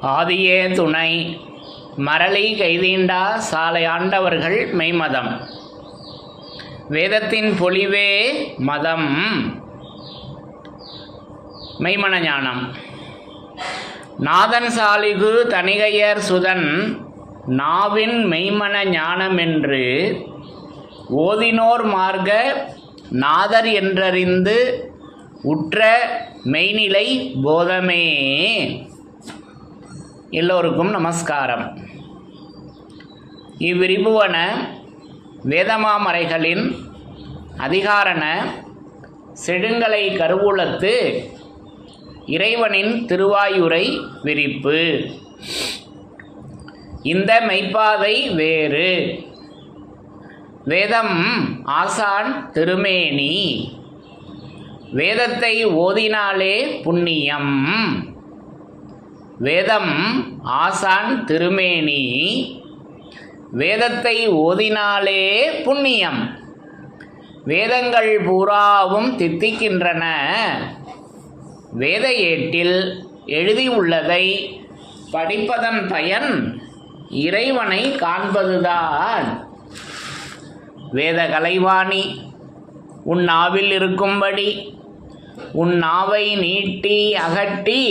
ஆதியே துணை மரளி கைதீண்டா சாலை ஆண்டவர்கள் மெய்மதம். வேதத்தின் பொலிவே மதம் மெய்மன ஞானம். நாதன் சாலிகு தணிகையர் சுதன் நாவின் மெய்மன ஞானமென்று ஓதினோர் மார்க்க நாதர் என்றறிந்து உற்ற மெய்நிலை போதமே. எல்லோருக்கும் நமஸ்காரம். இவ்விரிபுவன வேதமாமறைகளின் அதிகாரண செடுங்கலை கருவூலத்து இறைவனின் திருவாயுரை விரிப்பு. இந்த மெய்ப்பாதை வேறு வேதம் ஆசான் திருமேனி. வேதத்தை ஓதினாலே புண்ணியம். வேதம் ஆசான் திருமேனி. வேதத்தை ஓதினாலே புண்ணியம். வேதங்கள் பூராவும் தித்திக்கின்றன. வேத ஏட்டில் எழுதியுள்ளதை படிப்பதன் பயன் இறைவனை காண்பதுதான். வேத கலைவாணி உன் நாவில் இருக்கும்படி உன் நாவை நீட்டி அகட்டி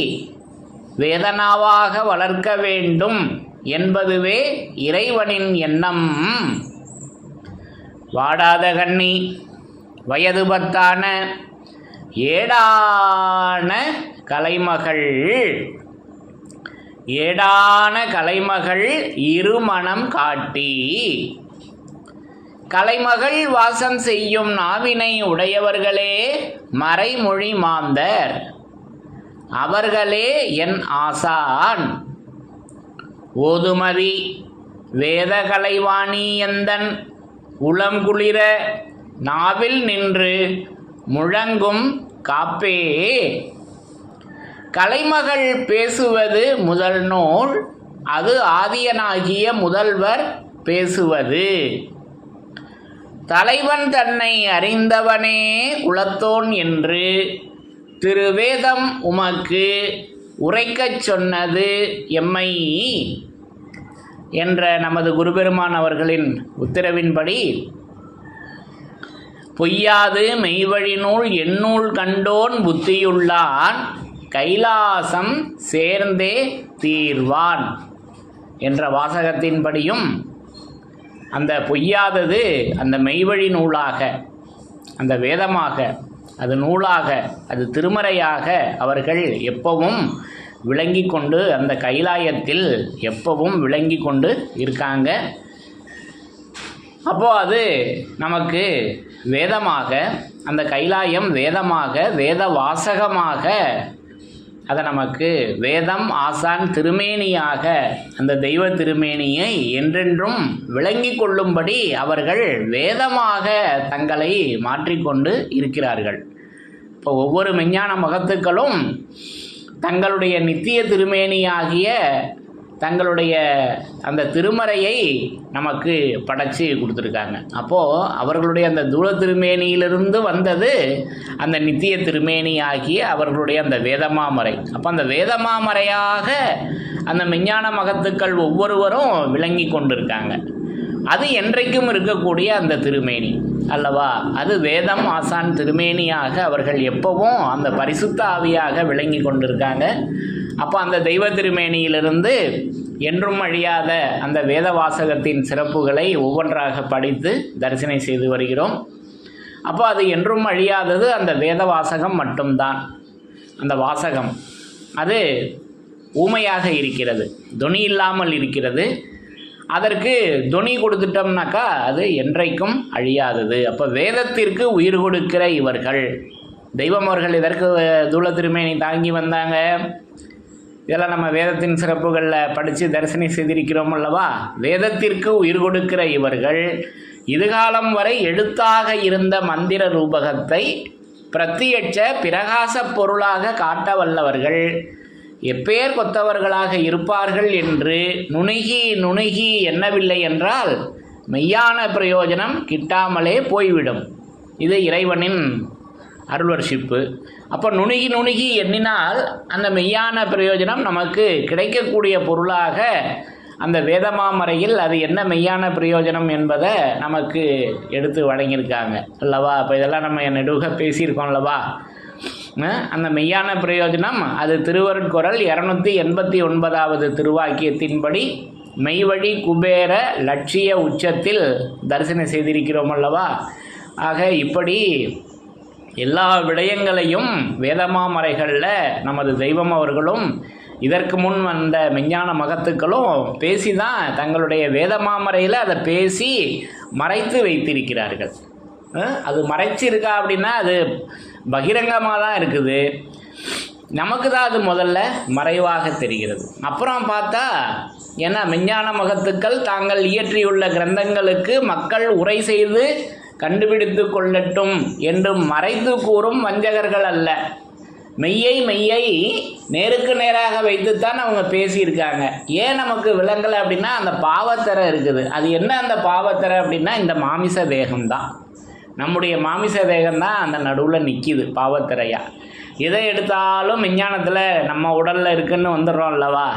வேதனாவாக வளர்க்க வேண்டும் என்பதுவே இறைவனின் எண்ணம். வாடாத கண்ணி வயது பத்தான ஏடான கலைமகள் இருமணம் காட்டி. கலைமகள் வாசம் செய்யும் நாவினை உடையவர்களே மறைமொழி மாந்தர். அவர்களே என் ஆசான். ஓதுமதி வேத கலைவாணி எந்தன் உளம் குளிர நாவில் நின்று முழங்கும் காப்பே. கலைமகள் பேசுவது முதல் நூல், அது ஆதியனாகிய முதல்வர் பேசுவது. தலைவன் தன்னை அறிந்தவனே குலத்தோன் என்று திருவேதம் உமக்கு உரைக்கச் சொன்னது எம்மை என்ற நமது குருபெருமான் அவர்களின் உத்தரவின்படி பொய்யாது மெய்வழி நூல் எந்நூல் கண்டோன் புத்தியுள்ளான் கைலாசம் சேர்ந்தே தீர்வான் என்ற வாசகத்தின்படியும் அந்த பொய்யாதது அந்த மெய்வழி நூலாக, அந்த வேதமாக, அது நூலாக, அது திருமறையாக அவர்கள் எப்பவும் விளங்கி கொண்டு அந்த கைலாயத்தில் எப்பவும் விளங்கி கொண்டு இருக்காங்க. அப்போது அது நமக்கு வேதமாக, அந்த கைலாயம் வேதமாக, வேத வாசகமாக, அதை நமக்கு வேதம் ஆசான் திருமேனியாக, அந்த தெய்வ திருமேனியை என்றென்றும் விளங்கி கொள்ளும்படி அவர்கள் வேதமாக தங்களை மாற்றிக்கொண்டு இருக்கிறார்கள். இப்போ ஒவ்வொரு மெஞ்ஞான மகத்துக்களும் தங்களுடைய நித்திய திருமேனியாகிய தங்களுடைய அந்த திருமறையை நமக்கு படைச்சி கொடுத்துருக்காங்க. அப்போது அவர்களுடைய அந்த தூள திருமேனியிலிருந்து வந்தது அந்த நித்திய திருமேனியாகிய அவர்களுடைய அந்த வேதமாமறை. அப்போ அந்த வேதமாமறையாக அந்த மெஞ்ஞான மகத்துக்கள் ஒவ்வொருவரும் விளங்கி கொண்டிருக்காங்க. அது என்றைக்கும் இருக்கக்கூடிய அந்த திருமேனி அல்லவா? அது வேதம் ஆசான் திருமேனியாக அவர்கள் எப்பவும் அந்த பரிசுத்த ஆவியாக விளங்கி கொண்டிருக்காங்க. அப்போ அந்த தெய்வ திருமேனியிலிருந்து என்றும் அழியாத அந்த வேத வாசகத்தின் சிறப்புகளை ஒவ்வொன்றாக படித்து தரிசனை செய்து வருகிறோம். அப்போ அது என்றும் அழியாதது அந்த வேத வாசகம் மட்டும்தான். அந்த வாசகம் அது ஊமையாக இருக்கிறது, தொனி இல்லாமல் இருக்கிறது. அதற்கு தொனி கொடுத்துட்டோம்னாக்கா அது என்றைக்கும் அழியாதது. அப்போ வேதத்திற்கு உயிர் கொடுக்கிற இவர்கள் தெய்வம். அவர்கள் இதற்கு தூள திருமேனி தாங்கி வந்தாங்க. இதெல்லாம் நம்ம வேதத்தின் சிறப்புகளில் படித்து தரிசனை செய்திருக்கிறோம் அல்லவா? வேதத்திற்கு உயிர் கொடுக்கிற இவர்கள் இதுகாலம் வரை எழுத்தாக இருந்த மந்திர ரூபகத்தை பிரத்தியட்ச பிரகாச பொருளாக காட்ட வல்லவர்கள். எப்பேர் கொத்தவர்களாக இருப்பார்கள் என்று நுணுகி எண்ணவில்லை என்றால் மெய்யான பிரயோஜனம் கிட்டாமலே போய்விடும். இது இறைவனின் அருள் வர்ஷிப்பு. அப்போ நுணுகி நுணுகி எண்ணினால் அந்த மெய்யான பிரயோஜனம் நமக்கு கிடைக்கக்கூடிய பொருளாக அந்த வேதமாமறையில் அது என்ன மெய்யான பிரயோஜனம் என்பதை நமக்கு எடுத்து வழங்கியிருக்காங்க அல்லவா. அப்போ இதெல்லாம் நம்ம நெடுக பேசியிருக்கோம் அல்லவா. அந்த மெய்யான பிரயோஜனம் அது திருவருட்குறள் 289வது திருவாக்கியத்தின்படி மெய்வழி குபேர லட்சிய உச்சத்தில் தரிசனம் செய்திருக்கிறோம் அல்லவா. ஆக இப்படி எல்லா விடயங்களையும் வேதமாமறைகளில் நமது தெய்வம் அவர்களும் இதற்கு முன் வந்த மெஞ்ஞான மகத்துக்களும் பேசி தான் தங்களுடைய வேதமாமறையில் அதை பேசி மறைத்து வைத்திருக்கிறார்கள். அது மறைச்சிருக்கா அப்படின்னா அது பகிரங்கமாக தான் இருக்குது. நமக்கு தான் அது முதல்ல மறைவாக தெரிகிறது. அப்புறம் பார்த்தா ஏன்னா மெஞ்ஞான மகத்துக்கள் தாங்கள் இயற்றியுள்ள கிரந்தங்களுக்கு மக்கள் உரை செய்து கண்டுபிடித்து கொள்ளட்டும் என்று மறைத்து கூறும் வஞ்சகர்கள் அல்ல. மெய்யை நேருக்கு நேராக வைத்துத்தான் அவங்க பேசியிருக்காங்க. ஏன் நமக்கு விளங்கலை அப்படின்னா அந்த பாவத்தரை இருக்குது. அது என்ன அந்த பாவத்தரை அப்படின்னா இந்த மாமிச தேகம்தான். நம்முடைய மாமிச தேகம்தான் அந்த நடுவில் நிற்கிது பாவத்திரையா. எதை எடுத்தாலும் விஞ்ஞானத்தில் நம்ம உடலில் இருக்குன்னு வந்துடுறோம் அல்லவா.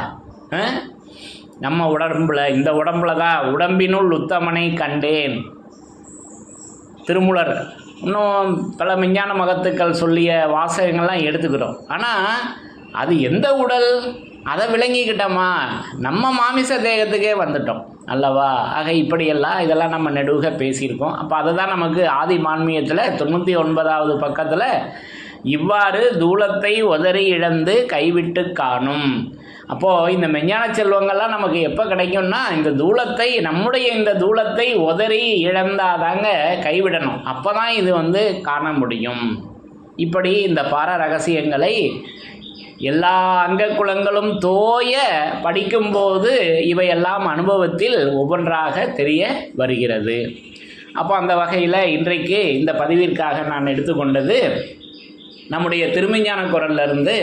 நம்ம உடம்பில் இந்த உடம்பில் தான் உடம்பினுள் உத்தமனை கண்டேன் திருமூலர் இன்னும் பல விஞ்ஞான மகத்துக்கள் சொல்லிய வாசகங்கள்லாம் எடுத்துக்கிறோம். ஆனால் அது எந்த உடல் அதை விளங்கிக்கிட்டோமா, நம்ம மாமிச தேகத்துக்கே வந்துட்டோம் அல்லவா. ஆக இப்படியெல்லாம் இதெல்லாம் நம்ம நெடுக பேசியிருக்கோம். அப்போ அதை தான் நமக்கு ஆதி மான்மியத்தில் 99வது பக்கத்தில் இவ்வாறு தூலத்தை உதறி இழந்து கைவிட்டு காணும். அப்போது இந்த மெஞ்ஞான செல்வங்கள்லாம் நமக்கு எப்போ கிடைக்கும்னா இந்த தூலத்தை நம்முடைய இந்த தூலத்தை உதறி இழந்தாதாங்க கைவிடணும். அப்போ தான் இது காண முடியும். இப்படி இந்த பார ரகசியங்களை எல்லா அங்கக்குலங்களும் தோய படிக்கும்போது இவையெல்லாம் அனுபவத்தில் ஒவ்வொன்றாக தெரிய வருகிறது. அப்போ அந்த வகையில் இன்றைக்கு இந்த பதிவிற்காக நான் எடுத்துக்கொண்டது நம்முடைய திருமெஞ்ஞான குறளிலிருந்து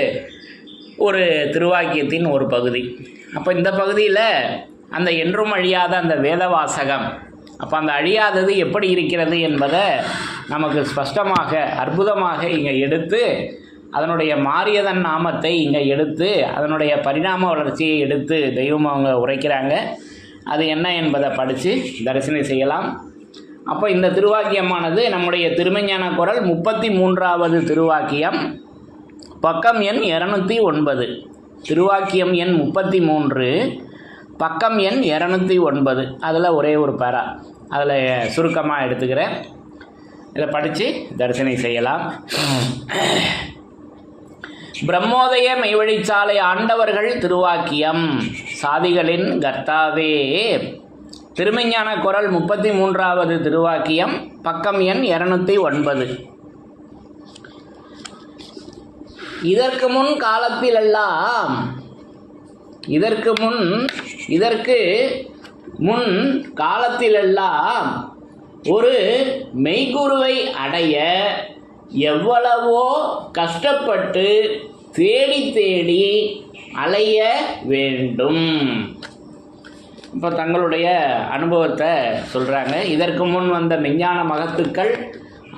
ஒரு திருவாக்கியத்தின் ஒரு பகுதி. அப்போ இந்த பகுதியில் அந்த என்றும் அழியாத அந்த வேத வாசகம், அப்போ அந்த அழியாதது எப்படி இருக்கிறது என்பதை நமக்கு ஸ்பஷ்டமாக அற்புதமாக இங்கே எடுத்து அதனுடைய மாரியதன் நாமத்தை இங்கே எடுத்து அதனுடைய பரிணாம வளர்ச்சியை எடுத்து தெய்வம் அவங்க உரைக்கிறாங்க. அது என்ன என்பதை படித்து தரிசனம் செய்யலாம். அப்போ இந்த திருவாக்கியமானது நம்முடைய திருமெஞ்ஞான குறள் 33வது திருவாக்கியம், பக்கம் எண் 209. திருவாக்கியம் எண் 33, பக்கம் எண் 209. அதில் ஒரே ஒரு பேரா, அதில் சுருக்கமாக எடுத்துக்கிறேன். இதை படித்து தரிசனம் செய்யலாம். பிரம்மோதய மெய்வழிச்சாலை ஆண்டவர்கள் திருவாக்கியம் சாதிகளின் கர்த்தாவே. திருமெஞ்ஞான குறள் 33வது திருவாக்கியம், பக்கம் எண் 209. இதற்கு முன் காலத்திலெல்லாம் ஒரு மெய்குருவை அடைய எவ்வளவோ கஷ்டப்பட்டு தேடி அலைய வேண்டும். இப்போ தங்களுடைய அனுபவத்தை சொல்கிறாங்க. இதற்கு முன் வந்த மெஞ்ஞான மகத்துக்கள்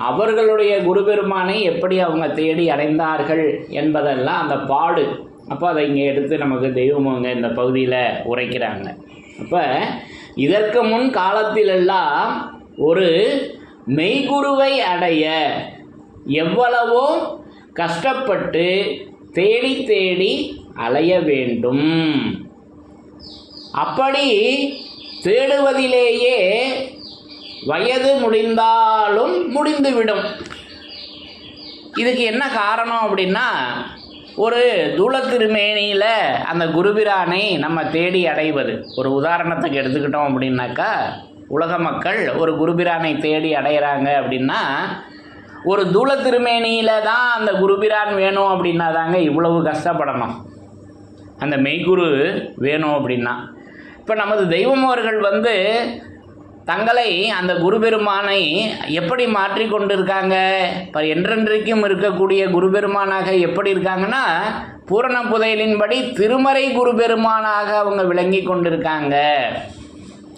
அவர்களுடைய குருபெருமானை எப்படி அவங்க தேடி அடைந்தார்கள் என்பதெல்லாம் அந்த பாடு. அப்போ அதை இங்கே எடுத்து நமக்கு தெய்வமங்க இந்த பகுதியில் உரைக்கிறாங்க. அப்போ இதற்கு முன் காலத்திலெல்லாம் ஒரு மெய்குருவை அடைய எவ்வளவோ கஷ்டப்பட்டு தேடி அலைய வேண்டும். அப்படி தேடுவதிலேயே வயது முடிந்தாலும் முடிந்துவிடும். இதுக்கு என்ன காரணம் அப்படின்னா, ஒரு தூளத்திருமேனியில் அந்த குருபிரானை நம்ம தேடி அடைவது. ஒரு உதாரணத்துக்கு எடுத்துக்கிட்டோம் அப்படின்னாக்கா, உலக மக்கள் ஒரு குருபிரானை தேடி அடைகிறாங்க அப்படின்னா, ஒரு தூளத்திருமேனியில் தான் அந்த குருபிரான் வேணும் அப்படின்னா தாங்க இவ்வளவு கஷ்டப்படணும். அந்த மெய்குரு வேணும் அப்படின்னா, இப்போ நமது தெய்வம் அவர்கள் தங்களை அந்த குருபெருமானை எப்படி மாற்றி கொண்டு இருக்காங்க, இப்போ என்றென்றைக்கும் இருக்கக்கூடிய குருபெருமானாக எப்படி இருக்காங்கன்னா, பூரண புதையலின்படி திருமறை குருபெருமானாக அவங்க விளங்கி கொண்டிருக்காங்க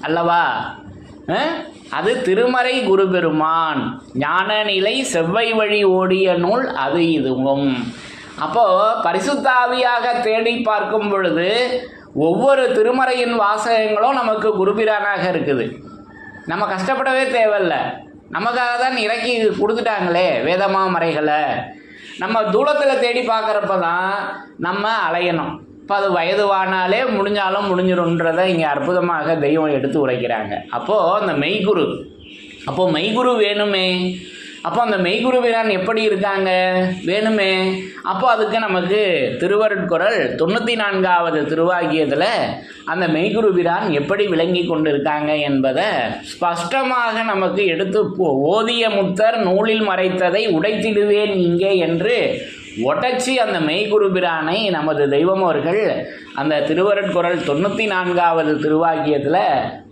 அல்லவா. அது திருமறை குருபெருமான். ஞான நிலை செவ்வை வழி ஓடிய நூல் அது இதுவும். அப்போது பரிசுத்த ஆவியாக தேடி பார்க்கும் பொழுது ஒவ்வொரு திருமறையின் வாசகங்களும் நமக்கு குருபிரானாக இருக்குது. நம்ம கஷ்டப்படவே தேவையில்லை, நமக்காக தான் இறக்கி கொடுத்துட்டாங்களே வேதமாமறைகளை. நம்ம தூரத்தில் தேடி பார்க்குறப்ப தான் நம்ம அலையணும். இப்போ அது வயதுவானாலே முடிஞ்சாலும் முடிஞ்சிடும்ன்றதை இங்கே அற்புதமாக தெய்வம் எடுத்து உரைக்கிறாங்க. அப்போது அந்த மெய்குரு, அப்போது மெய்குரு வேணுமே. அப்போ அந்த மெய்குரு வீரன் எப்படி இருக்காங்க வேணுமே. அப்போ அதுக்கு நமக்கு திருவருட்குறள் 94வது திருவாக்கியத்தில் அந்த மெய்குரு வீரான் எப்படி விளங்கி கொண்டு இருக்காங்க என்பதை ஸ்பஷ்டமாக நமக்கு எடுத்து ஓதிய முத்தர் நூலில் மறைத்ததை உடைத்திடுவேன் இங்கே என்று ஒட்டச்சி அந்த மெய்குரு பிரானை நமது தெய்வம் அவர்கள் அந்த திருவருட்குறள் 94வது திருவாக்கியத்தில்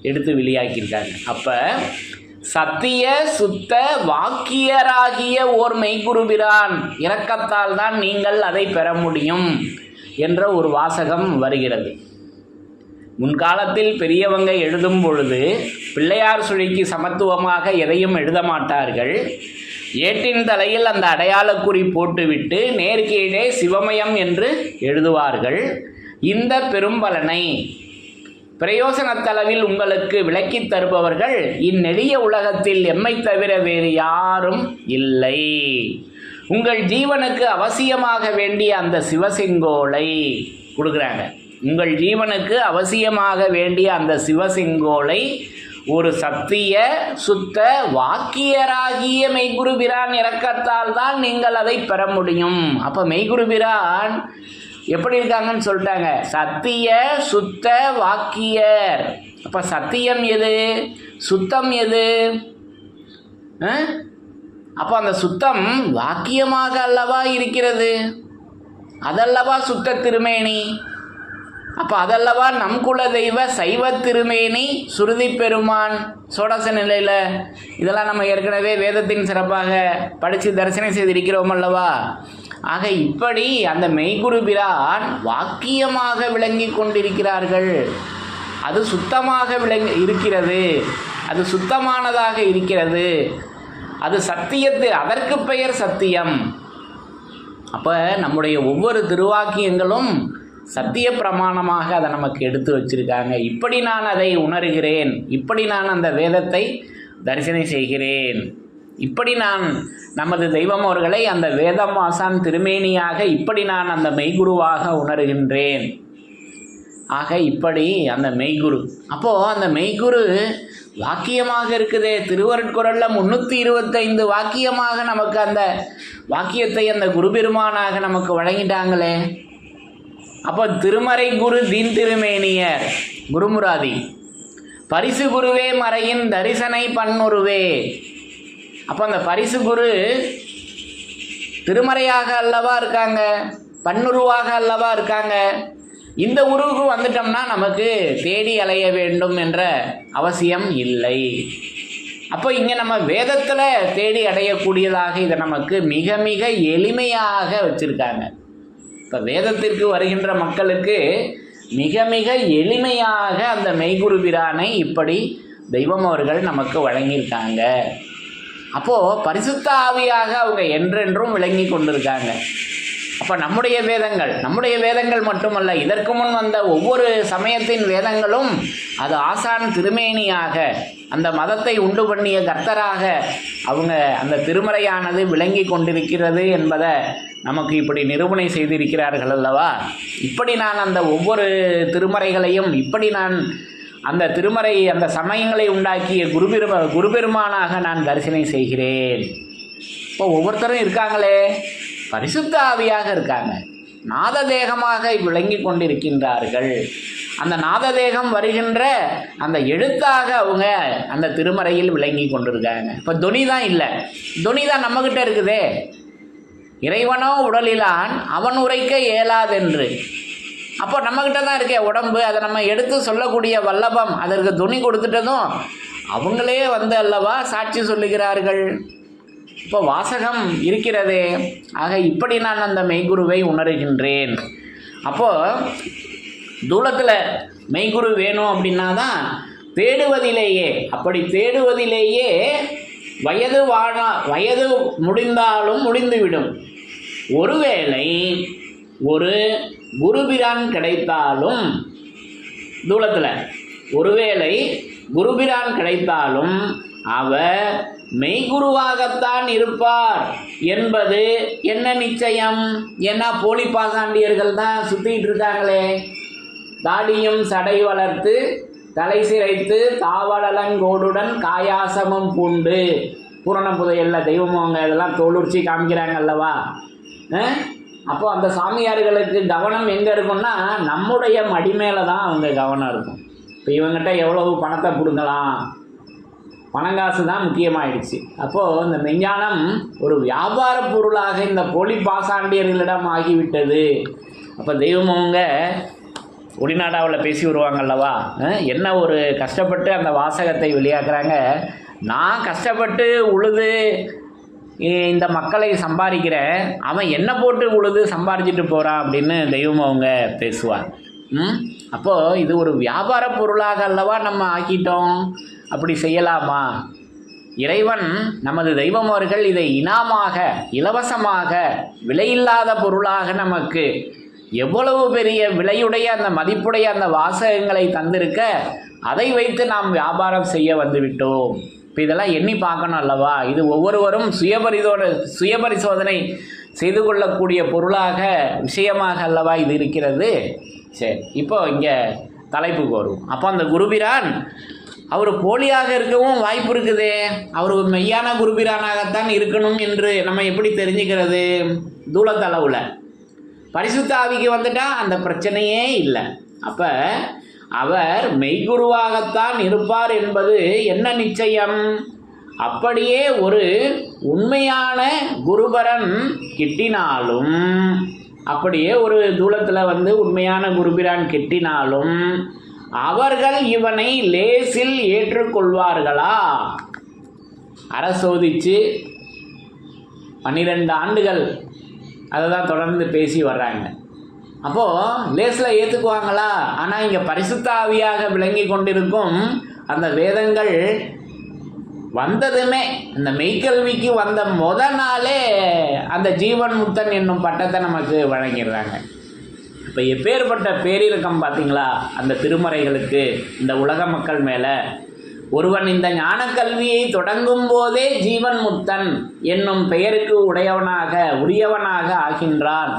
எடுத்து வெளியாக்கியிருக்காங்க. அப்போ சத்திய சுத்த வாக்கியராகிய ஓர் மெய்குருபிரான் இரக்கத்தால் தான் நீங்கள் அதை பெற முடியும் என்ற ஒரு வாசகம் வருகிறது. முன்காலத்தில் பெரியவங்க எழுதும் பொழுது பிள்ளையார் சுழிக்கு சமத்துவமாக எதையும் எழுத மாட்டார்கள். ஏட்டின் தலையில் அந்த அடையாளக்குறி போட்டுவிட்டு நேர்கீழே சிவமயம் என்று எழுதுவார்கள். இந்த பெரும்பலனை பிரயோசனத்தளவில் உங்களுக்கு விளக்கி தருபவர்கள் இந்நெடிய உலகத்தில் எம்மை தவிர வேறு யாரும் இல்லை. உங்கள் ஜீவனுக்கு அவசியமாக வேண்டிய அந்த சிவசெங்கோலை கொடுக்குறாங்க. உங்கள் ஜீவனுக்கு அவசியமாக வேண்டிய அந்த சிவசெங்கோலை ஒரு சத்திய சுத்த வாக்கியராகிய மெய்குருபிரான் இரக்கத்தால் தான் நீங்கள் அதை பெற முடியும். அப்போ மெய்குருபிரான் எப்படி இருக்காங்கன்னு சொல்லிட்டாங்க, சத்திய சுத்த வாக்கியர். அப்போ சத்தியம் எது, சுத்தம் எது? அப்போ அந்த சுத்தம் வாக்கியமாக அல்லவா இருக்கிறது, அதல்லவா சுத்த திருமேனி. அப்போ அதல்லவா நம் குல தெய்வ சைவ திருமேனி சுருதி பெருமான் சோடச நிலையில். இதெல்லாம் நம்ம ஏற்கனவே வேதத்தின் சிறப்பாக படித்து தரிசனம் செய்திருக்கிறோம் அல்லவா. ஆக இப்படி அந்த மெய்குரு பிரான் வாக்கியமாக விளங்கி கொண்டிருக்கிறார்கள். அது சுத்தமாக இருக்கிறது, அது சுத்தமானதாக இருக்கிறது, அது சத்தியத்து, அதற்கு பெயர் சத்தியம். அப்போ நம்முடைய ஒவ்வொரு திருவாக்கியங்களும் சத்திய பிரமாணமாக அதை நமக்கு எடுத்து வச்சிருக்காங்க. இப்படி நான் அதை உணர்கிறேன், இப்படி நான் அந்த வேதத்தை தரிசனம் செய்கிறேன், இப்படி நான் நமது தெய்வம் அவர்களை அந்த வேதம் ஆசான் திருமேனியாக இப்படி நான் அந்த மெய்குருவாக உணர்கின்றேன். ஆக இப்படி அந்த மெய்குரு. அப்போது அந்த மெய்குரு வாக்கியமாக இருக்குதே. திருவருட்குறளில் 325 வாக்கியமாக நமக்கு அந்த வாக்கியத்தை அந்த குருபெருமானாக நமக்கு வழங்கிட்டாங்களே. அப்போ திருமறை குரு தீன் திருமேனியர் குருமுராதி பரிசு குருவே மறையின் தரிசனை பன்னுருவே. அப்போ அந்த பரிசு குரு திருமறையாக அல்லவா இருக்காங்க, பன்னுருவாக அல்லவா இருக்காங்க. இந்த உருவுக்கு வந்துட்டோம்னா நமக்கு தேடி அலைய வேண்டும் என்ற அவசியம் இல்லை. அப்போ இங்கே நம்ம வேதத்தில் தேடி அடையக்கூடியதாக இதை நமக்கு மிக மிக எளிமையாக வச்சுருக்காங்க. இப்போ வேதத்திற்கு வருகின்ற மக்களுக்கு மிக மிக எளிமையாக அந்த மெய்குரு பிரானை இப்படி தெய்வம் அவர்கள் நமக்கு வழங்கியிருக்காங்க. அப்போது பரிசுத்த ஆவியாக அவங்க என்றென்றும் விளங்கி கொண்டிருக்காங்க. அப்போ நம்முடைய வேதங்கள் மட்டுமல்ல, இதற்கு முன் வந்த ஒவ்வொரு சமயத்தின் வேதங்களும் அது ஆசான் திருமேனியாக அந்த மதத்தை உண்டு பண்ணிய கர்த்தராக அவங்க அந்த திருமறையானது விளங்கி கொண்டிருக்கிறது என்பதை நமக்கு இப்படி நிரூபணை செய்திருக்கிறார்கள் அல்லவா. இப்படி நான் அந்த ஒவ்வொரு திருமறைகளையும் இப்படி நான் அந்த திருமறை அந்த சமயங்களை உண்டாக்கிய குருபெருமானாக நான் தரிசனம் செய்கிறேன். இப்போ ஒவ்வொருத்தரும் இருக்காங்களே, பரிசுத்த ஆவியாக இருக்காங்க, நாததேகமாக விளங்கி கொண்டிருக்கின்றார்கள். அந்த நாததேகம் வருகின்ற அந்த எழுத்தாக அவங்க அந்த திருமறையில் விளங்கி கொண்டிருக்காங்க. இப்போ தொனி தான் இல்லை, தொனி தான் நம்மக்கிட்ட இருக்குதே. இறைவனோ உடலிலான் அவன் உரைக்க இயலாதென்று. அப்போ நம்மக்கிட்ட தான் இருக்கே உடம்பு, அதை நம்ம எடுத்து சொல்லக்கூடிய வல்லபம், அதற்கு துணி கொடுத்துட்டதும் அவங்களே வந்து அல்லவா சாட்சி சொல்லுகிறார்கள். இப்போ வாசகம் இருக்கிறதே. ஆக இப்படி நான் அந்த மெய்குருவை உணர்கின்றேன். அப்போது தூளத்தில் மெய்குரு வேணும் அப்படின்னா தான் தேடுவதிலேயே, அப்படி தேடுவதிலேயே வயது முடிந்தாலும் முடிந்துவிடும். ஒருவேளை ஒரு குருபிரான் கிடைத்தாலும் தூளத்தில் ஒருவேளை குருபிரான் கிடைத்தாலும் அவர் மெய்குருவாகத்தான் இருப்பார் என்பது என்ன நிச்சயம்? ஏன்னா போலி பாசாண்டியர்கள் தான் சுற்றிட்டு இருக்காங்களே. தாடியும் சடை வளர்த்து தலை சிரைத்து தாவளலங்கோடுடன் காயாசமும் பூண்டு பூரண புதையல்ல தெய்வம் அவங்க இதெல்லாம் தோலுர்ச்சி காமிக்கிறாங்க அல்லவா. அப்போ அந்த சாமியார்களுக்கு கவனம் எங்கே இருக்குன்னா நம்முடைய மடி மேலே தான் அவங்க கவனம் இருக்கும். இப்போ இவங்ககிட்ட எவ்வளவு பணத்தை கொடுக்கலாம், பணங்காசு தான் முக்கியமாயிடுச்சு. அப்போது இந்த மெஞ்ஞானம் ஒரு வியாபார பொருளாக இந்த போலி பாசாண்டியர்களிடம் ஆகிவிட்டது. அப்போ தெய்வம் அவங்க ஒளிநாடாவில் பேசி வருவாங்க அல்லவா. என்ன ஒரு கஷ்டப்பட்டு அந்த வாசகத்தை வெளியாக்குறாங்க. நான் கஷ்டப்பட்டு உழுது இந்த மக்களை சம்பாதிக்கிறேன், அவன் என்ன போட்டு உழுது சம்பாதிச்சிட்டு போகிறான் அப்படின்னு தெய்வம் அவங்க பேசுவார். அப்போது இது ஒரு வியாபார பொருளாக அல்லவா நம்ம ஆக்கிட்டோம். அப்படி செய்யலாமா? இறைவன் நமது தெய்வம் அவர்கள் இதை இனாமாக, இலவசமாக, விலையில்லாத பொருளாக நமக்கு எவ்வளவு பெரிய விலையுடைய அந்த மதிப்புடைய அந்த வாசகங்களை தந்திருக்க, அதை வைத்து நாம் வியாபாரம் செய்ய வந்துவிட்டோம். இப்போ இதெல்லாம் எண்ணி பார்க்கணும் அல்லவா. இது ஒவ்வொருவரும் சுயபரிசோதனை செய்து கொள்ளக்கூடிய பொருளாக, விஷயமாக அல்லவா இது இருக்கிறது. சரி, இப்போ இங்கே தலைப்புக்கு வரும். அப்போ அந்த குருபிரான் அவர் போலியாக இருக்கவும் வாய்ப்பு இருக்குதே. அவர் மெய்யான குருபிரானாகத்தான் இருக்கணும் என்று நம்ம எப்படி தெரிஞ்சுக்கிறது? தூளத்தளவில் பரிசுத்த ஆவிக்கு வந்துட்டால் அந்த பிரச்சனையே இல்லை. அப்போ அவர் மெய்குருவாகத்தான் இருப்பார் என்பது என்ன நிச்சயம்? அப்படியே ஒரு உண்மையான குருபரன் கிட்டினாலும், அப்படியே ஒரு தூளத்தில் உண்மையான குருபிரான் கிட்டினாலும் அவர்கள் இவனை லேசில் ஏற்றுக்கொள்வார்களா? அரசோதிச்சு 12 ஆண்டுகள் அதை தான் தொடர்ந்து பேசி வர்றாங்க. அப்போது லேசில் ஏற்றுக்குவாங்களா? ஆனால் இங்கே பரிசுத்த ஆவியாக விளங்கி கொண்டிருக்கும் அந்த வேதங்கள் வந்ததுமே, அந்த மெய்க்கல்விக்கு வந்த நாளே அந்த ஜீவன் முத்தன் என்னும் பட்டத்தை நமக்கு வழங்கிடுறாங்க. இப்போ எப்பேற்பட்ட பேரிரக்கம் பார்த்தீங்களா அந்த திருமறைகளுக்கு இந்த உலக மக்கள் மேலே. ஒருவன் இந்த ஞான கல்வியை தொடங்கும் போதே ஜீவன் முத்தன் என்னும் பெயருக்கு உரியவனாக ஆகின்றான்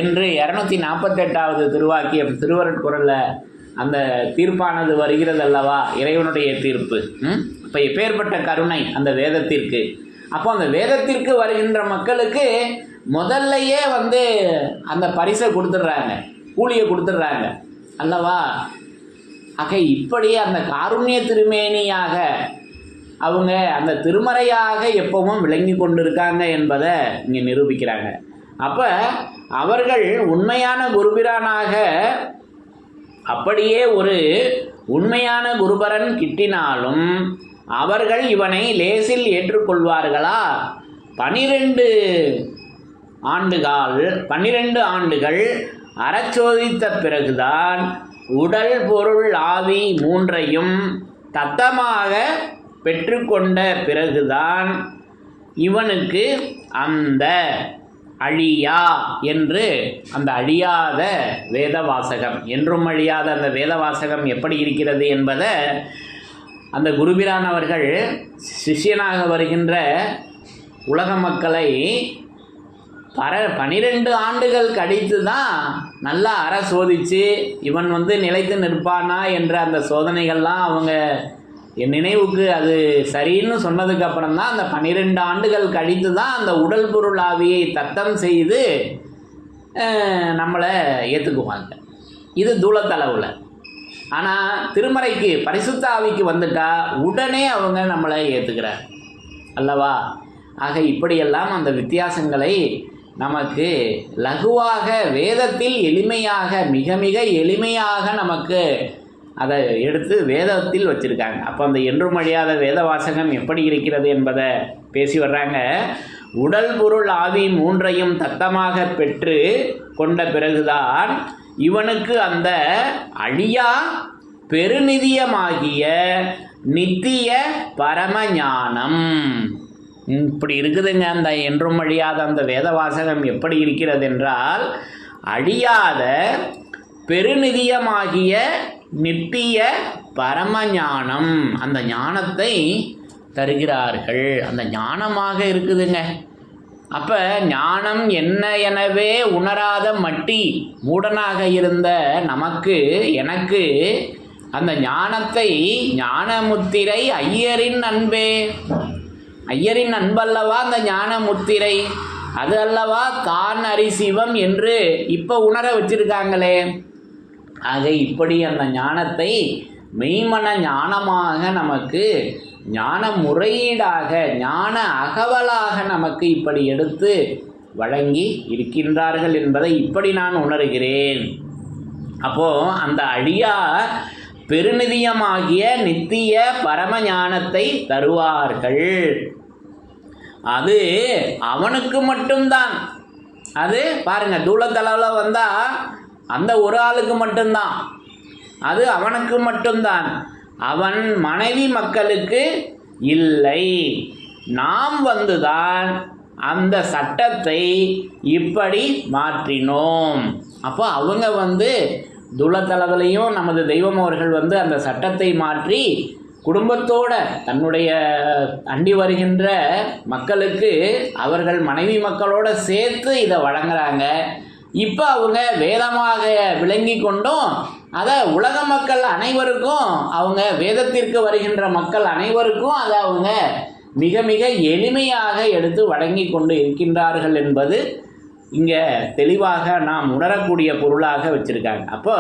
என்று 248வது திருவாக்கியம் திருவருட்குறளில் அந்த தீர்ப்பானது வருகிறது அல்லவா, இறைவனுடைய தீர்ப்பு. இப்போ எப்பேற்பட்ட கருணை அந்த வேதத்திற்கு. அப்போ அந்த வேதத்திற்கு வருகின்ற மக்களுக்கு முதல்லையே அந்த பரிசை கொடுத்துட்றாங்க, கூலியை கொடுத்துட்றாங்க அல்லவா. ஆக இப்படி அந்த காருண்ய திருமேனியாக அவங்க அந்த திருமறையாக எப்பவும் விளங்கி கொண்டிருக்காங்க என்பதை இங்கே நிரூபிக்கிறாங்க. அப்போ அவர்கள் உண்மையான குருபிரானாக, அப்படியே ஒரு உண்மையான குருபரன் கிட்டினாலும் அவர்கள் இவனை லேசில் ஏற்றுக்கொள்வார்களா? 12 ஆண்டுகள் அறச்சோதித்த பிறகுதான் உடல் பொருள் ஆவி மூன்றையும் தத்தமாக பெற்றுக்கொண்ட பிறகுதான் இவனுக்கு அந்த அழியா என்று, அந்த அழியாத வேதவாசகம், என்றும் அழியாத அந்த வேதவாசகம் எப்படி இருக்கிறது என்பதை அந்த குருபிரான் அவர்கள் சிஷ்யனாக வருகின்ற உலக மக்களை 12 ஆண்டுகள் கழித்து தான் நல்லா சோதித்து இவன் நிலைத்து நிற்பானா என்ற அந்த சோதனைகள்லாம் அவங்க என் நினைவுக்கு அது சரின்னு சொன்னதுக்கப்புறம் தான் அந்த 12 ஆண்டுகள் கழித்து தான் அந்த உடல் பொருள் ஆவியை தத்தம் செய்து நம்மளை ஏற்றுக்குவாங்க. இது தூளத்தளவில். ஆனால் திருமறைக்கு பரிசுத்த ஆவிக்கு வந்துட்டா உடனே அவங்க நம்மளை ஏற்றுக்கிறார் அல்லவா. ஆக இப்படியெல்லாம் அந்த வித்தியாசங்களை நமக்கு லகுவாக வேதத்தில் எளிமையாக, மிக மிக எளிமையாக நமக்கு அதை எடுத்து வேதத்தில் வச்சுருக்காங்க. அப்போ அந்த என்றும் அழியாத வேத வாசகம் எப்படி இருக்கிறது என்பதை பேசி வர்றாங்க. உடல் பொருள் ஆவி மூன்றையும் தத்தமாக பெற்று கொண்ட பிறகுதான் இவனுக்கு அந்த அழியா பெருநிதியமாகிய நித்திய பரமஞானம். இப்படி இருக்குதுங்க. அந்த என்றும் அழியாத அந்த வேத வாசகம் எப்படி இருக்கிறது என்றால், அழியாத பெருநிதியமாகிய நித்திய பரமஞானம், அந்த ஞானத்தை தருகிறார்கள். அந்த ஞானமாக இருக்குதுங்க. அப்போ ஞானம் என்ன எனவே உணராத மட்டி மூடனாக இருந்த எனக்கு அந்த ஞானத்தை ஞானமுத்திரை ஐயரின் அன்பே, ஐயரின் அன்பல்லவா அந்த ஞானமுத்திரை, அது அல்லவா தான் அரிசிவம் என்று இப்போ உணர வச்சிருக்காங்களே. ஆக இப்படி அந்த ஞானத்தை மெய்மன ஞானமாக நமக்கு ஞான முறையீடாக ஞான அகவலாக நமக்கு இப்படி எடுத்து வழங்கி இருக்கின்றார்கள் என்பதை இப்படி நான் உணர்கிறேன். அப்போது அந்த அழியா பெருநிதியமாகிய நித்திய பரமஞானத்தை தருவார்கள். அது அவனுக்கு மட்டும்தான். அது பாருங்க, தூளத்தளவில் வந்தால் அந்த ஒரு ஆளுக்கு மட்டும்தான், அது அவனுக்கு மட்டும்தான். அவன் மனைவி மக்களுக்கு இல்லை. நாம் வந்துதான் அந்த சட்டத்தை இப்படி மாற்றினோம். அப்போ அவங்க துளத்தளவிலையும் நமது தெய்வம் அவர்கள் அந்த சட்டத்தை மாற்றி குடும்பத்தோட தன்னுடைய அண்டி வருகின்ற மக்களுக்கு அவர்கள் மனைவி மக்களோட சேர்த்து இதை வழங்குறாங்க. இப்போ அவங்க வேதமாக விளங்கி கொண்டும் அதை உலக மக்கள் அனைவருக்கும், அவங்க வேதத்திற்கு வருகின்ற மக்கள் அனைவருக்கும் அதை அவங்க மிக மிக எளிமையாக எடுத்து வழங்கி கொண்டு இருக்கின்றார்கள் என்பது இங்கே தெளிவாக நாம் உணரக்கூடிய பொருளாக வச்சுருக்காங்க. அப்போ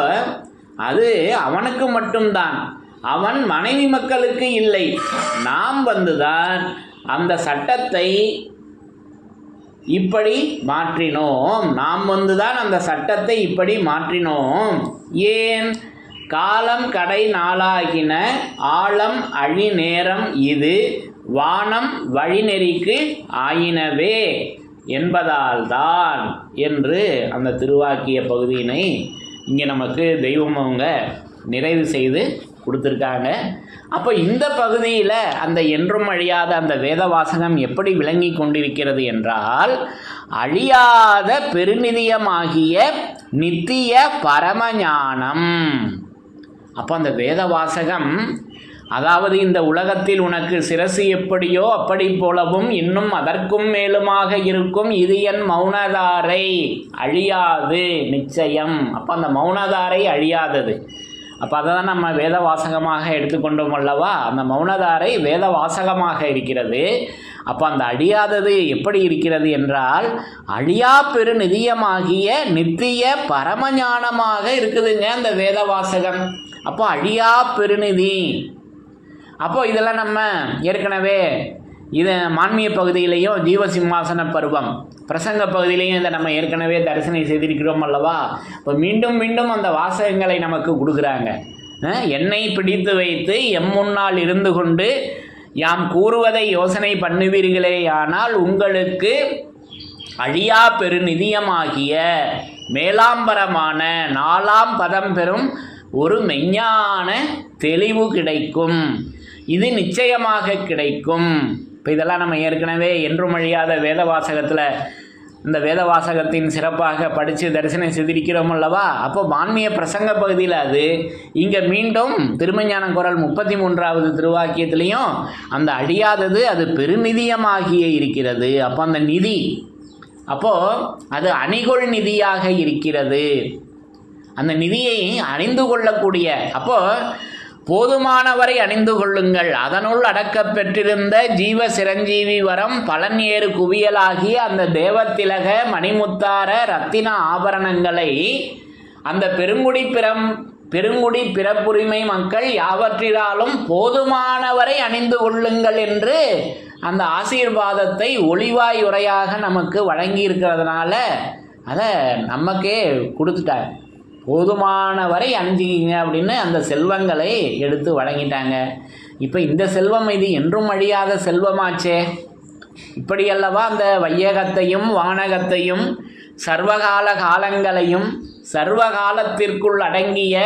அது அவனுக்கு மட்டும்தான், அவன் மனைவி மக்களுக்கு இல்லை. நாம் வந்துதான் அந்த சட்டத்தை இப்படி மாற்றினோம். நாம் வந்துதான் அந்த சட்டத்தை இப்படி மாற்றினோம். ஏன்? காலம் கடை நாளாகின ஆழம் அழி நேரம் இது வானம் வழிநெறிக்கு ஆயினவே என்பதால்தான் என்று அந்த திருவாக்கிய பகுதியினை இங்கே நமக்கு தெய்வம் அவங்க நிறைவு செய்து கொடுத்துருக்காங்க. அப்போ இந்த பகுதியில் அந்த என்றும் அழியாத அந்த வேத வாசகம் எப்படி விளங்கி கொண்டிருக்கிறது என்றால், அழியாத பெருநிதியமாகிய நித்திய பரமஞானம். அப்போ அந்த வேத வாசகம், அதாவது இந்த உலகத்தில் உனக்கு சிரசு எப்படியோ அப்படி போலவும் இன்னும் அதற்கும் மேலுமாக இருக்கும் இது என் மௌனதாரை அழியாது நிச்சயம். அப்போ அந்த மௌனதாரை அழியாதது. அப்போ அதை தான் நம்ம வேத வாசகமாக எடுத்துக்கொண்டோம் அல்லவா. அந்த மௌனதாரை வேத வாசகமாக இருக்கிறது. அப்போ அந்த அழியாதது எப்படி இருக்கிறது என்றால், அழியா பெரு நிதியமாகிய நித்திய பரமஞானமாக இருக்குதுங்க அந்த வேத வாசகம். அப்போ அழியா பெருநிதி. அப்போ இதெல்லாம் நம்ம ஏற்கனவே இதை மான்மிய பகுதியிலையும் ஜீவசிம்மாசன பருவம் பிரசங்க பகுதியிலையும் இதை நம்ம ஏற்கனவே தரிசனை செய்திருக்கிறோம் அல்லவா. இப்போ மீண்டும் மீண்டும் அந்த வாசகங்களை நமக்கு கொடுக்குறாங்க. என்னை பிடித்து வைத்து எம் முன்னால் இருந்து கொண்டு யாம் கூறுவதை யோசனை பண்ணுவீர்களே, ஆனால் உங்களுக்கு அழியா பெருநிதியமாகிய மேலாம்பரமான 4ஆம் பதம் பெறும் ஒரு மெஞ்ஞான தெளிவு கிடைக்கும். இது நிச்சயமாக கிடைக்கும். இப்போ இதெல்லாம் நம்ம ஏற்கனவே என்றும் அழியாத வேத வாசகத்தில் இந்த வேத வாசகத்தின் சிறப்பாக படித்து தரிசனம் செய்திருக்கிறோம் அல்லவா. அப்போ வான்மிய பிரசங்க பகுதியில் அது இங்கே மீண்டும் திருமஞான குரல் 33வது திருவாக்கியத்திலையும் அந்த அழியாதது அது பெருநிதியமாகிய இருக்கிறது. அப்போ அந்த நிதி, அப்போது அது அணிகொள் நிதியாக இருக்கிறது. அந்த நிதியை அறிந்து கொள்ளக்கூடிய, அப்போது போதுமானவரை அணிந்து கொள்ளுங்கள், அதனுள் அடக்கப் பெற்றிருந்த ஜீவ சிரஞ்சீவி வரம் பலன் ஏறு குவியலாகிய அந்த தேவத்திலக மணிமுத்தார ரத்தின ஆபரணங்களை அந்த பெருங்குடி பிறப்புரிமை மக்கள் யாவற்றினாலும் போதுமானவரை அணிந்து கொள்ளுங்கள் என்று அந்த ஆசீர்வாதத்தை ஒளிவாய் உரையாக நமக்கு வழங்கி இருக்கிறதுனால அதை நமக்கே கொடுத்துட்டாங்க. போதுமானவரை அணிஞ்சிக்கிங்க அப்படின்னு அந்த செல்வங்களை எடுத்து வழங்கிட்டாங்க. இப்போ இந்த செல்வம் இது என்றும் அழியாத செல்வமாச்சே. இப்படியல்லவா அந்த வையகத்தையும் வானகத்தையும் சர்வகால காலங்களையும் சர்வகாலத்திற்குள் அடங்கிய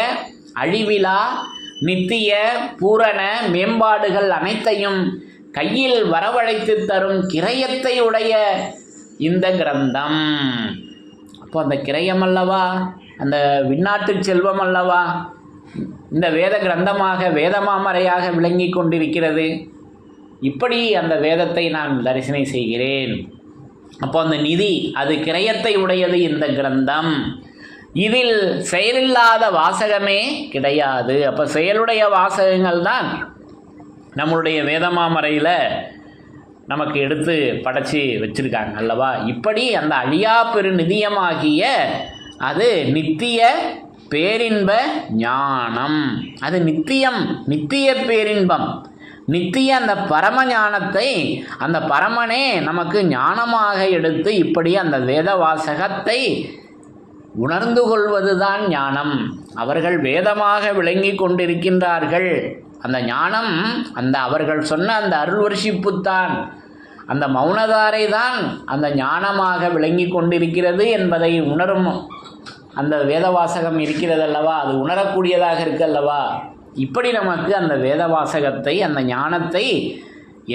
அழிவிலா நித்திய பூரண மேம்பாடுகள் அனைத்தையும் கையில் வரவழைத்து தரும் கிரயத்தை உடைய இந்த கிரந்தம். அப்போ அந்த கிரயம் அல்லவா, அந்த விண்ணாட்டு செல்வம் அல்லவா இந்த வேத கிரந்தமாக வேதமாமறையாக விளங்கி கொண்டிருக்கிறது. இப்படி அந்த வேதத்தை நான் தரிசனை செய்கிறேன். அப்போ அந்த நிதி அது கிரயத்தை உடையது இந்த கிரந்தம். இதில் செயலில்லாத வாசகமே கிடையாது. அப்போ செயலுடைய வாசகங்கள் தான் நம்மளுடைய வேதமாமறையில் நமக்கு எடுத்து படைச்சி வச்சுருக்காங்க அல்லவா. இப்படி அந்த அழியா பெரு நிதியமாகிய அது நித்திய பேரின்ப ஞானம். அது நித்தியம், நித்திய பேரின்பம், நித்திய அந்த பரம ஞானத்தை அந்த பரமனே நமக்கு ஞானமாக எடுத்து இப்படி அந்த வேத வாசகத்தை உணர்ந்து கொள்வதுதான் ஞானம். அவர்கள் வேதமாக விளங்கி கொண்டிருக்கின்றார்கள். அந்த ஞானம் அந்த அவர்கள் சொன்ன அந்த அருள் வர்ஷிப்புத்தான், அந்த மௌனதாரை தான் அந்த ஞானமாக விளங்கி கொண்டிருக்கிறது என்பதை உணரும் அந்த வேதவாசகம் இருக்கிறதல்லவா, அது உணரக்கூடியதாக இருக்கல்லவா. இப்படி நமக்கு அந்த வேதவாசகத்தை அந்த ஞானத்தை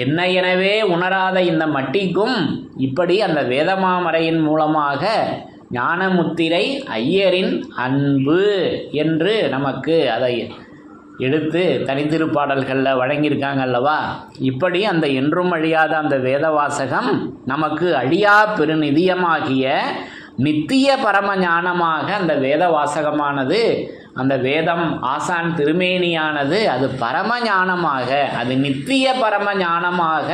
என்ன எனவே உணராத இந்த மட்டிக்கும் இப்படி அந்த வேதமாமறையின் மூலமாக ஞானமுத்திரை ஐயரின் அன்பு என்று நமக்கு அதை எடுத்து தனித்திருப்பாடல்களில் வழங்கியிருக்காங்க அல்லவா. இப்படி அந்த என்றும் அழியாத அந்த வேதவாசகம் நமக்கு அழியா பெருநிதியமாகிய நித்திய பரம ஞானமாக அந்த வேத வாசகமானது, அந்த வேதம் ஆசான் திருமேனியானது அது பரம ஞானமாக, அது நித்திய பரம ஞானமாக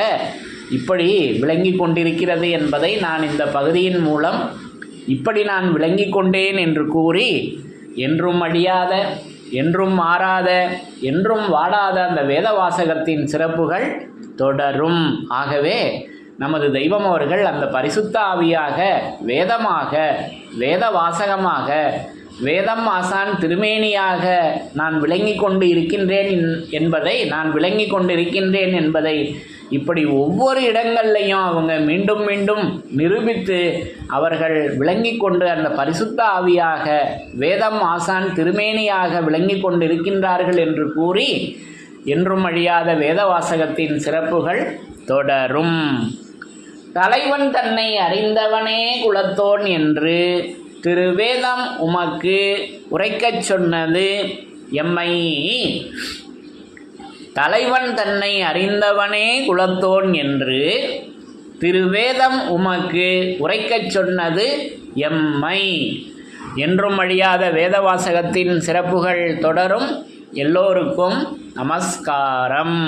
இப்படி விளங்கி கொண்டிருக்கிறது என்பதை நான் இந்த பகுதியின் மூலம் இப்படி நான் விளங்கி கொண்டேன் என்று கூறி, என்றும் அழியாத என்றும் மாறாத என்றும் வாடாத அந்த வேத வாசகத்தின் சிறப்புகள் தொடரும். ஆகவே நமது தெய்வம் அவர்கள் அந்த பரிசுத்த ஆவியாக வேதமாக வேத வாசகமாக வேதம் ஆசான் திருமேனியாக நான் விளங்கி கொண்டு இருக்கின்றேன் என்பதை இப்படி ஒவ்வொரு இடங்கள்லையும் அவங்க மீண்டும் மீண்டும் நிரூபித்து அவர்கள் விளங்கி கொண்டு அந்த பரிசுத்த ஆவியாக வேதம் ஆசான் திருமேனியாக விளங்கி கொண்டிருக்கின்றார்கள் என்று கூறி, என்றும் அழியாத வேத வாசகத்தின் சிறப்புகள் தொடரும். தலைவன் தன்னை அறிந்தவனே குலத்தோன் என்று திருவேதம் உமக்கு உரைக்கச் சொன்னது எம்மை. தலைவன் தன்னை அறிந்தவனே குலத்தோன் என்று திருவேதம் உமக்கு உரைக்கச் சொன்னது எம்மை. என்றும் அழியாத வேதவாசகத்தின் சிறப்புகள் தொடரும். எல்லோருக்கும் நமஸ்காரம்.